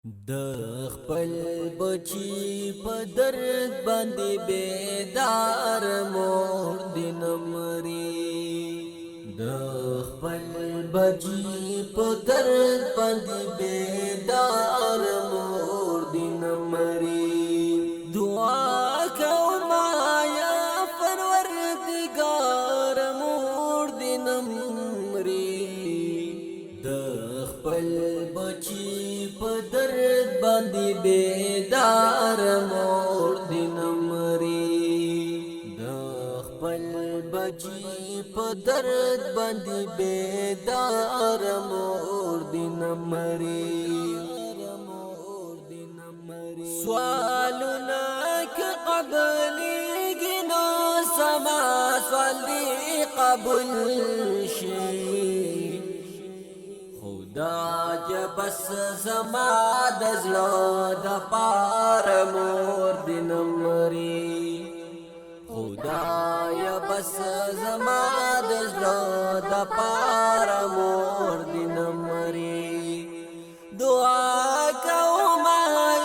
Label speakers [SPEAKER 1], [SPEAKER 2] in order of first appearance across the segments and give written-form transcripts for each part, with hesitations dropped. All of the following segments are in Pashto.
[SPEAKER 1] د خپل بچی په درد باندې بیدار مور دین مري د خپل بچی په درد باندې بیدار مور دین مري دعا کوم یا پروردگار مور دین مري د خپل بچی په درد باندې بیدار مور دین مري د خپل بچی په درد باندې بیدار مور دین مري سوالنا که قبلېږي نو سما سوال دې قبول شي خدا بس زما د زړه د پار مور دین مري خدایا بس زما د زړه د پار مور دین مري دعا کوم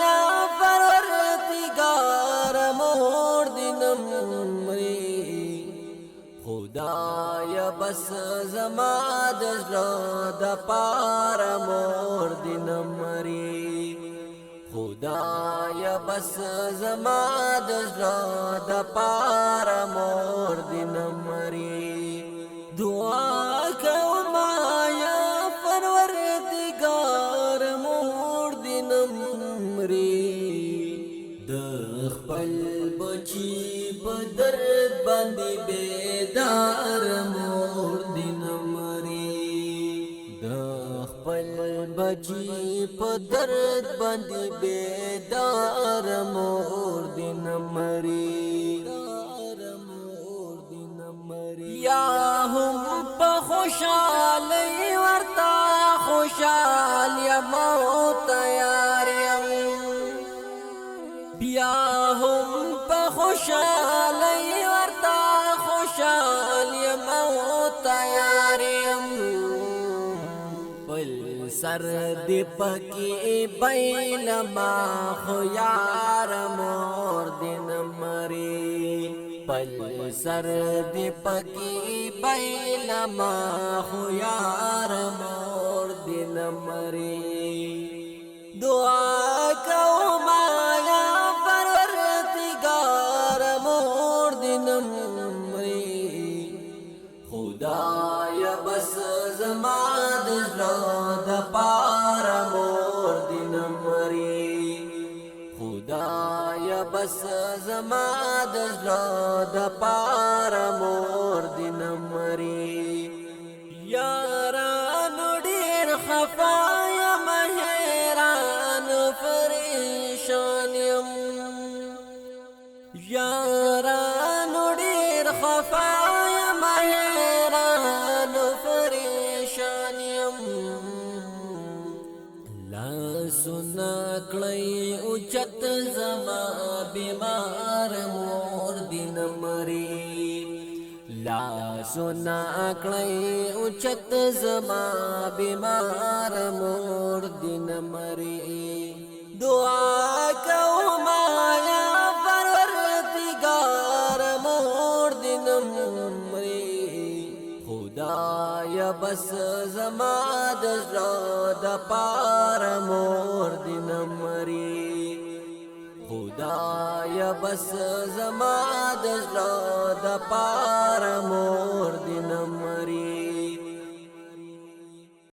[SPEAKER 1] یا پروردگار مور دین مري خدایا بس زما د زړه د پار مور دین مري خدایا بس زما د زړه د پار مور دین مري دعا کوم یا پروردگار مور دین مري د خپل بچی په درد باندې بیدار مور دین مري د خپل بچی په درد باندې بیدار مور دین مري یا هم په خوشالۍ ورته خوشال یم او تیار یم بیا هم په خوشالۍ ورته خوشال یم او تیار یم پل سر دی پکی بیلما خو یار مور دین مري پل سر دی پکی بیلما خو یار مور دین مري دعا کوم یا پروردگار مور دین مري خدایا بس زما د زړه د پار مور دین مري خدایا بس زما د زړه د پار مور دین مري یارانو ډیر خفا یم حیران پریشان یم یارانو ډیر خفا یم حیران پریشان یم لاسونه کړئ اوچت زما بیمار مور دین مري لاسونه کړئ اوچت زما بیمار مور دین مري دعا کوم یا پروردگار مور دین مري خدایا بس زما د زړه د پار مور دین مري خدایا بس زما د زړه د پار مور دین